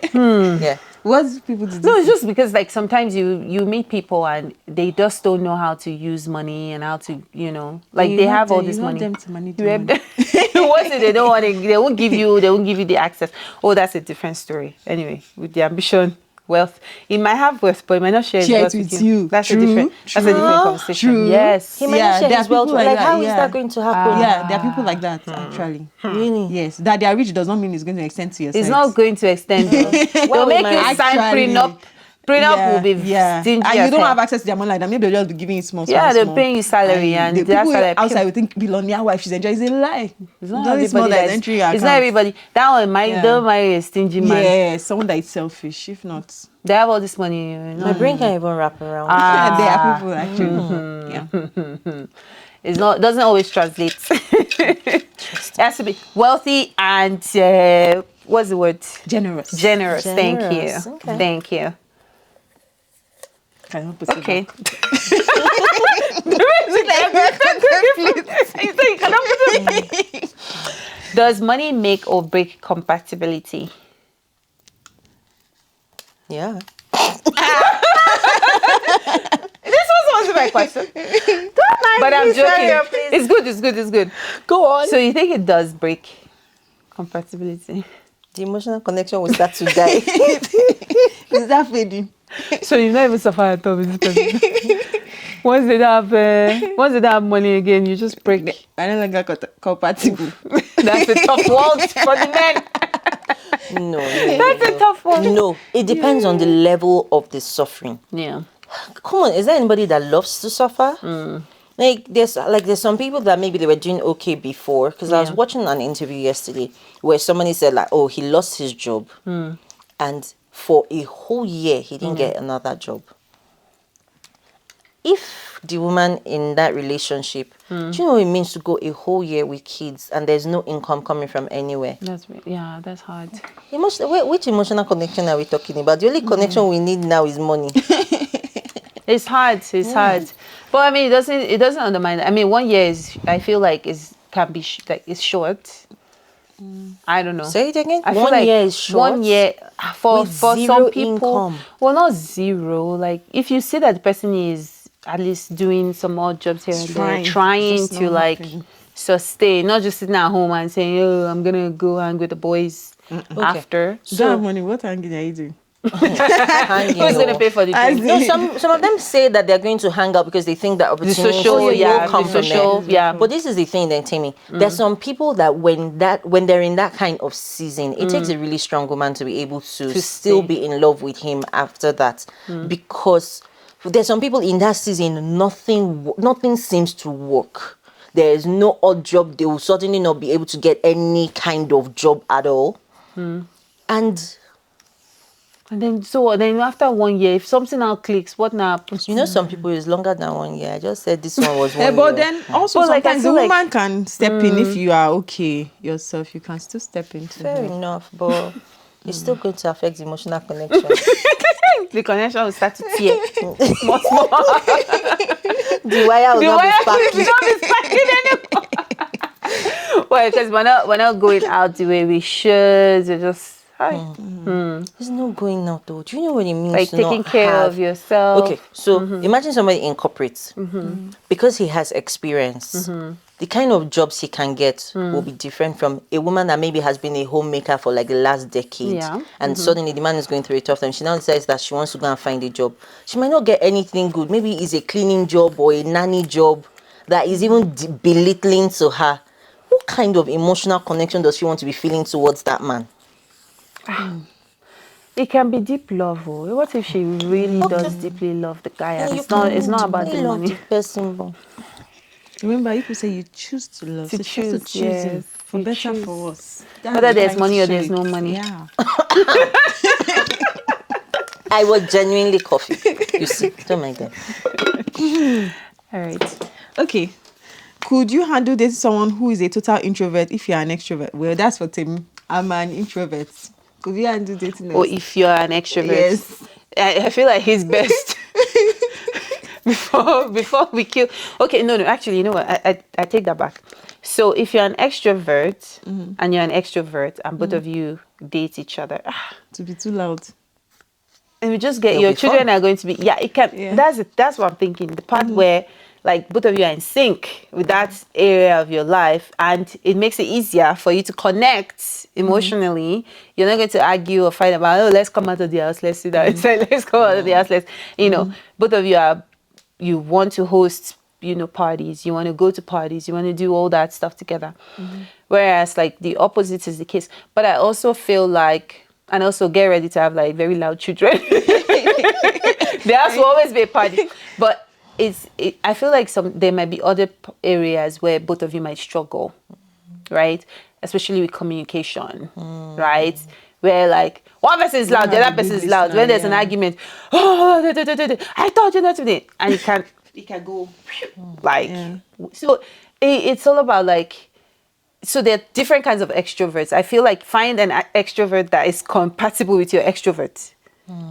Yeah. What's people to do? No, it's just because like sometimes you meet people and they just don't know how to use money and how to like You they help have all them- this you help money. them to manage You the help money. them. Once they won't give you the access. Oh, that's a different story. Anyway, with the ambition, wealth. He might have wealth, but he might not share his Share it wealth with with you. That's True, a different. That's a different true. conversation. True. Yes. He might Yeah, not share there his are people wealth. like Like, that, how is yeah. that going to happen? Yeah, there are people like that actually. Really? Yes, that they are rich does not mean it's going to extend to your It's side. not going to extend. They'll make you married? sign Actually, prenup. Prenup will be yeah. stingy. And you as don't hell. have access to their money like that. Maybe they'll just be giving you small. Yeah, they're small. paying you salary and the that people salary- outside will think billionaire wife she's enjoying. It's a lie. It's not Only small everybody that is that's entering your It's not account. everybody. That one might Yeah. don't marry a stingy man. Yeah, someone that is selfish. If not, They have all this money. My brain can't even wrap around. there are people actually. Yeah. It's not doesn't always translate. It has to be wealthy and what's the word? Generous. Generous. Thank you. Generous, okay. Thank you. Can I put it Okay. back? You say you cannot put it. Does money make or break compatibility? Yeah. This was also my question. But I'm joking. It's good. It's good. It's good. Go on. So you think it does break compatibility? The emotional connection will start to die. Is that fading? So you not even suffer at all with this person. Once they don't have money again, you just break. I don't like compatible. That's a tough world for the men. No. That's a tough one. No. It depends on the level of the suffering. Yeah. Come on, is there anybody that loves to suffer? Like there's some people that maybe they were doing okay before. Because I was Yeah. watching an interview yesterday where somebody said like, oh, he lost his job, and for a whole year he didn't get another job. If the woman in that relationship, do you know what it means to go a whole year with kids and there's no income coming from anywhere? That's hard. Which emotional connection are we talking about? The only connection we need now is money. It's hard. It's hard. But I mean, it doesn't undermine. I mean, 1 year I feel like can be it's short. I don't know. Say it again. I feel 1 like year is short. 1 year for With some zero people. income. Well, not zero. Like if you see that the person is at least doing some odd jobs here and there, trying Just to not like happening. sustain, not just sitting at home and saying, "Oh, I'm gonna go hang with the boys after." You don't have money. What hanging are you doing? Hanging Who's gonna off. pay for the As drink? No, some of them say that they're going to hang out because they think that The opportunity social, will come the from social, there. yeah. But this is the thing then, Timmy. There's some people that when they're in that kind of season, it takes a really strong woman to be able to still stay. be in love with him after that. Because there's some people in that season, nothing seems to work. There is no odd job. They will certainly not be able to get any kind of job at all. And And then after 1 year, if something now clicks, what now happens? you know, some people is longer than 1 year. I just said this one was 1 But year. then also But, like, I sometimes the feel like- woman can step in if you are okay yourself. You can still step into Fair her. enough, but it's still going to affect the emotional connection. The connection will start to tear. Much more. The wire will The not be wire sparking. will not be sparking anymore. Well, because we're not going out the way we should. We're just There's no going out though. Do you know what it means like to taking not care have... of yourself. Okay, so imagine somebody in corporate. Because he has experience, the kind of jobs he can get will be different from a woman that maybe has been a homemaker for like the last decade. Yeah. And suddenly the man is going through a tough time. She now decides that she wants to go and find a job. She might not get anything good. Maybe it's a cleaning job or a nanny job that is even belittling to her. What kind of emotional connection does she want to be feeling towards that man? It can be deep love. Oh. What if she really does deeply love the guy? And it's not about the love money. the person, but Remember, people say you choose to love. To So you have choose, yes, him for you better, choose. for worse. Whether there's money or there's no money. Yeah. I was genuinely coffee. You see, don't mind them. All right. Okay. Could you handle dating someone who is a total introvert if you're an extrovert? Well, that's for Tim. I'm an introvert. Could you handle dating Or us? if you're an extrovert. Yes. I feel like he's best. before we kill. Okay, no. Actually, you know what? I take that back. So if you're an extrovert and you're an extrovert and both of you date each other, To be too loud. and we just get It'll your be children fun. are going to be it can Yeah. that's what I'm thinking. The part where like both of you are in sync with that area of your life, and it makes it easier for you to connect emotionally. You're not going to argue or fight about, oh, let's come out of the house, let's do that. It's like, let's come out of the house, let's, both of you want to host, parties, you want to go to parties, you want to do all that stuff together. Whereas like the opposite is the case. But I also feel like, and also get ready to have like very loud children. There has to always be a party. But I feel like there might be other areas where both of you might struggle, right? Especially with communication, right? Where like one person is loud, the other person is loud. When there's an argument, I told you not to do it. And it can go like, so it's all about like, so there are different kinds of extroverts. I feel like find an extrovert that is compatible with your extrovert.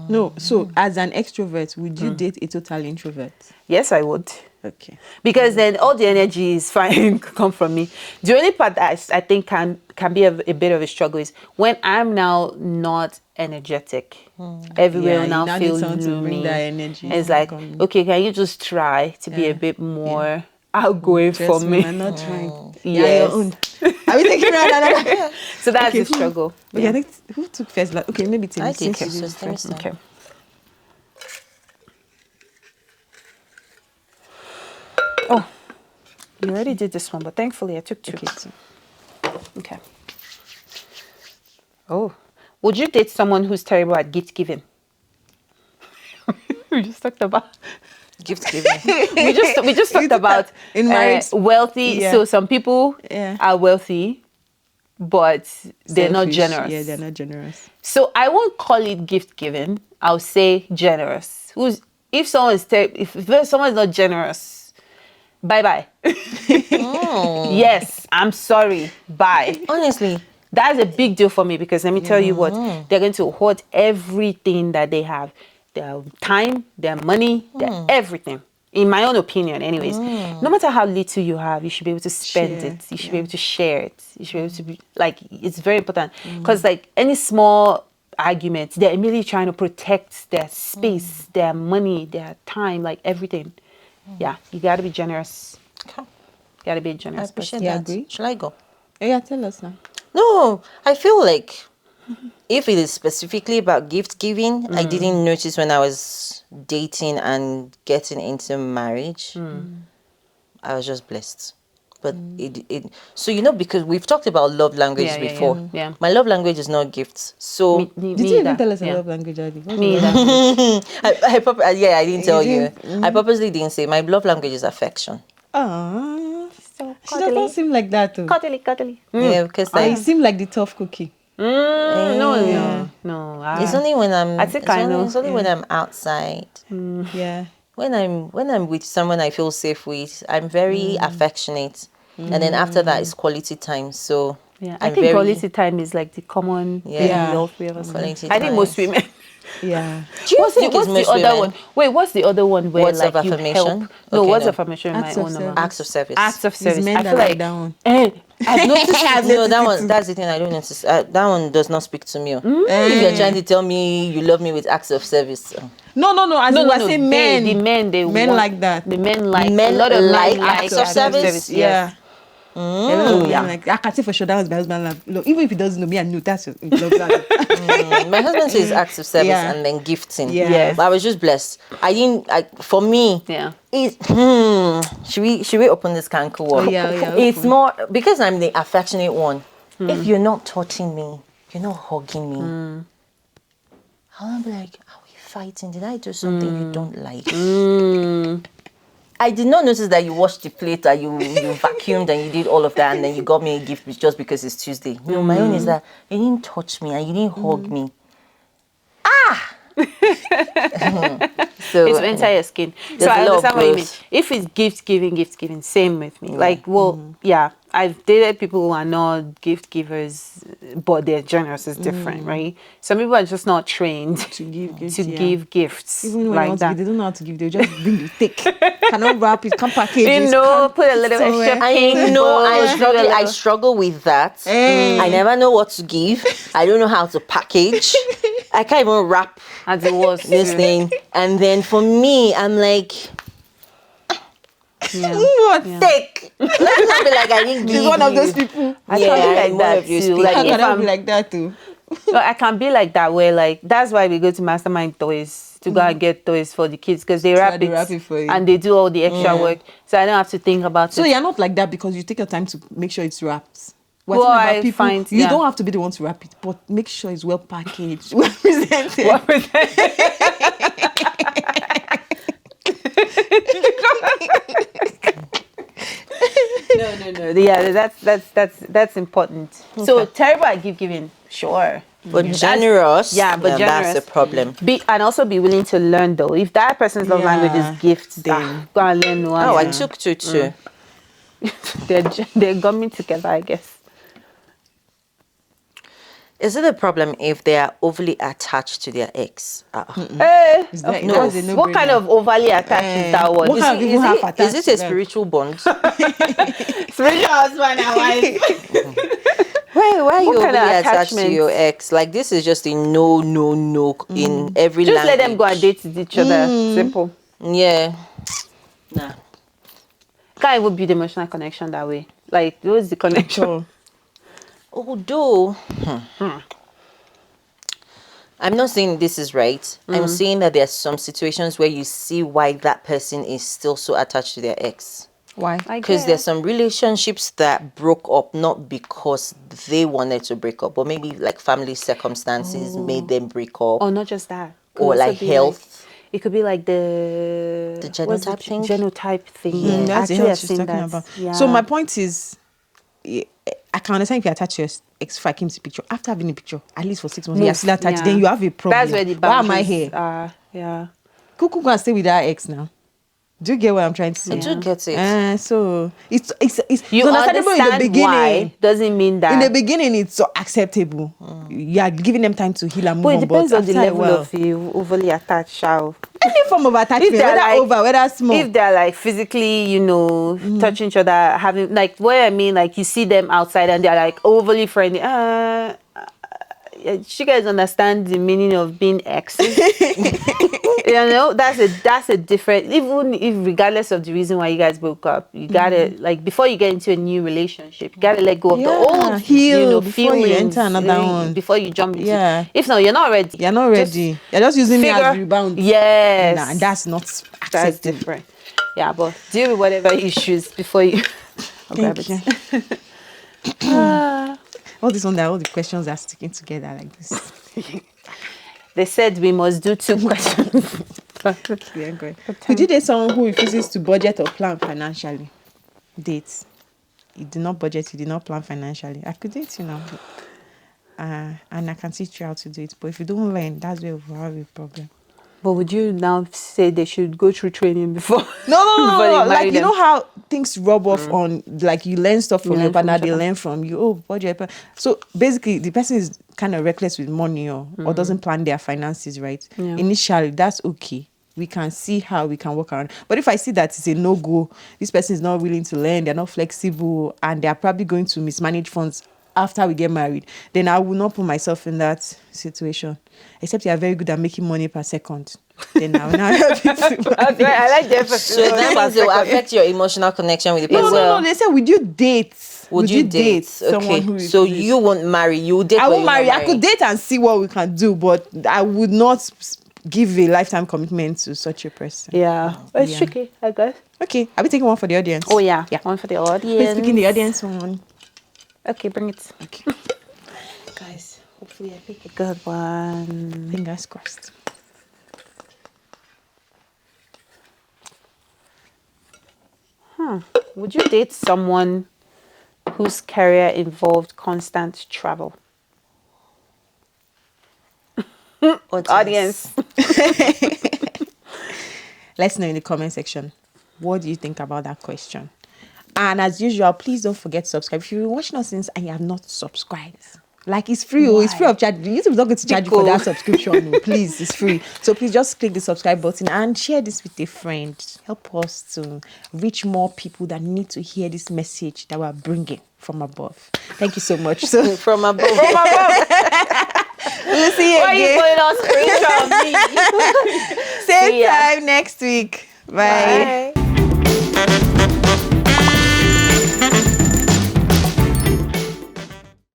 No, so as an extrovert, would you date a total introvert? Yes, I would. Okay. Because then all the energy is fine come from me. The only part that I think can be a bit of a struggle is when I'm now not energetic. Everywhere will now feel gloomy. That energy. It's like, okay, can you just try to be a bit more outgoing for me? I'm not trying. Yes. Yeah, your own. Are we taking around? So that's the struggle. Okay, I think who took first? Like, okay, maybe Tim. I did. Since you So did Tim first. is Okay. Oh, you already did this one, but thankfully I took two. Okay, Tim. Okay. Oh, would you date someone who's terrible at gift giving? We just talked about Gift giving. we just talked about in marriage. wealthy. Yeah. So some people are wealthy, but they're not Selfish. generous. Yeah, they're not generous. So I won't call it gift giving. I'll say generous. If someone if someone is not generous, bye bye. Yes, I'm sorry. Bye. Honestly, That's a big deal for me because let me tell you what, they're going to hoard everything that they have. Their time, their money, their everything. In my own opinion, anyways. No matter how little you have, you should be able to spend Share, it. You should be able to share it. You should be able to be, like, it's very important. Because, like, any small argument, they're immediately trying to protect their space, their money, their time, like, everything. Yeah, you got to be generous. Okay. You got to be a I generous appreciate person. You that. agree? Shall I go? Yeah, tell us now. No, I feel like if it is specifically about gift giving, I didn't notice when I was dating and getting into marriage. I was just blessed. But it because we've talked about love languages before. Yeah. My love language is not gifts. So Did you even tell us a love language, Adi? Me either. I didn't tell you. didn't? I purposely didn't say my love language is affection. Ah, So she does not seem like that too. cuddly. Yeah, because I seem like the tough cookie. No. it's only when I'm I think it's I only, know. it's only when I'm outside. Yeah. When I'm with someone I feel safe with, I'm very affectionate. And then after that is quality time. So Yeah, I I'm think very- quality time is like the common Yeah. love we ever Quality I think most time. women. Yeah. Do you What's think the it's most other women? one? Wait, what's the other one where Words like of you affirmation? help? No, Okay, words no. of affirmation. Acts My of own service. number. Acts of service. Acts of service. men I that feel lie like down. I've noticed. No, that's the thing I don't notice. That one does not speak to me. If you're trying to tell me you love me with acts of service, No. As in, I say men. The men, they Men want- like that. The men like Men a lot of like men acts of service? Yeah. Yes. A lot of men yeah. like, I can say for sure that was my husband. Like, look, even if he doesn't know me, I know that's your love language. my husband says acts of service Yeah. and then gifting. Yeah. Yes. But I was just blessed. For me, Yeah. should we open this can cool? yeah, It's open. more because I'm the affectionate one. If you're not touching me, you're not hugging me. I'll be like, are we fighting? Did I do something you don't like? I did not notice that you washed the plate, that you vacuumed and you did all of that, and then you got me a gift just because it's Tuesday. No, my own is that you didn't touch me and you didn't hug me. So It's to enter your skin. So There's I a lot of understand what you mean. growth. If it's gift giving, same with me. Like, well, yeah, I've dated people who are not gift givers, but they're generous. It's different, right? Some people are just not trained To give gifts, to yeah. give gifts Even when I like want to that. give, they don't know how to give. They just bring the thick. Cannot wrap it. Can't package it. You know, can't put a little somewhere. extra I pink know bow, I struggle with that. I never know what to give. I don't know how to package. I can't even wrap as it was. this thing. And then for me, I'm like, What? Take. Let's not be like I didn't give She's one of you. those people. I Yeah, can be I'm like one that of those too. people. Like How if can I I'm be like that too? no, I can be like that where like that's why we go to mastermind toys to go and get toys for the kids because they wrap they it, wrap it for you. and they do all the extra work, so I don't have to think about So it. you're not like that because you take your time to make sure it's wrapped. We're Well, talking about I people. find- You yeah. don't have to be the one to wrap it, but make sure it's well packaged, well presented. No. Yeah, that's important. So terrible at gift giving, sure. But generous, yeah, but that's generous. a problem. And also be willing to learn though. If that person's love language Yeah, is gifts, then- go and learn one. Oh, I took two too. They're gumming together, I guess. Is it a problem if they are overly attached to their ex? Hey, Is that- No. that's a what kind no-brainer. of overly attached is that one? What kind of people have attached Is it a to them? spiritual bond? Spiritual husband and wife. Why are you What kind overly of attached to attachment? your ex? Like this is just a no in every Just language. let them go and date with each other. Simple. Yeah. Nah. Can't even build emotional connection that way. Like, what's the connection? Sure. Although, I'm not saying this is right. I'm saying that there are some situations where you see why that person is still so attached to their ex. Why? Because there's some relationships that broke up not because they wanted to break up, but maybe like family circumstances made them break up. Or not just that. Could Or also like be health. It could be like the what's genotype thing? Genotype thing. That's the Actually, health I've she's seen talking that. about. Yeah. So my point is, I can understand if you attach your ex if I came to picture. After having a picture, at least for 6 months, you're Move, still attached. yeah. Then you have a problem. That's where the Why am I boundaries here? are. Yeah. Kuku go and stay with that ex now. Do you get what I'm trying to say? I do get it. So it's You understandable in the understand beginning. why doesn't mean that. In the beginning, it's so acceptable. You are giving them time to heal and move but it on. depends but on the after a level while- of you overly attached, shall. any form of attachment, If they're whether like- over, whether small. If they're like physically, touching each other, having like what I mean, like you see them outside and they're like overly friendly. You guys understand the meaning of being exes. That's a different. Even if regardless of the reason why you guys broke up, you gotta like before you get into a new relationship, you gotta let go of the old heal before you feelings, enter another one. before you jump into. Yeah. If not, you're not ready. You're not ready. You're just using me as rebound. Yes. Nah, and that's not That's acceptable. different. Yeah, but deal with whatever issues before you. I'll grab Thank it. you. All the questions are sticking together like this. They said we must do 2 questions. Yeah, great. Could you date someone who refuses to budget or plan financially? Dates. You do not budget, you do not plan financially. I could date you now. And I can teach you how to do it. But if you don't learn, that's where we have a problem. But would you now say they should go through training before? No. before they marry Like, you them? know how things rub off on, like, you learn stuff from You your learn from partner, each they other. learn from you. Oh, budget. So basically, the person is kind of reckless with money or doesn't plan their finances right. Yeah. Initially, that's okay. We can see how we can work around. But if I see that it's a no-go, this person is not willing to learn, they're not flexible, and they're probably going to mismanage funds after we get married, then I will not put myself in that situation. Except you are very good at making money per second. Then I will not help you to I like the emphasis. So that means it will affect your emotional connection with the person. No. They said, would you date? Would you date? someone who Okay. So refuses? you won't marry. You would date. I but won't you marry. won't I could date and see what we can do, but I would not give a lifetime commitment to such a person. Yeah. It's Yeah. tricky, I guess. Okay, are we taking one for the audience? Oh, yeah. Yeah. One for the Who's audience. picking the audience one? Okay, bring it. Okay. Guys, hopefully I pick a good one. Fingers crossed. Would you date someone whose career involved constant travel? Audience. Let's know in the comment section. What do you think about that question? And as usual, please don't forget to subscribe. If you've been watching us since and you have not subscribed, like it's free, it's free of charge. YouTube is not going to charge you for that subscription. Please, it's free. So please just click the subscribe button and share this with a friend. Help us to reach more people that need to hear this message that we're bringing from above. Thank you so much. So From above. we'll see you Why are you again. putting on screenshot of me? Same See ya. time next week. Bye. Bye.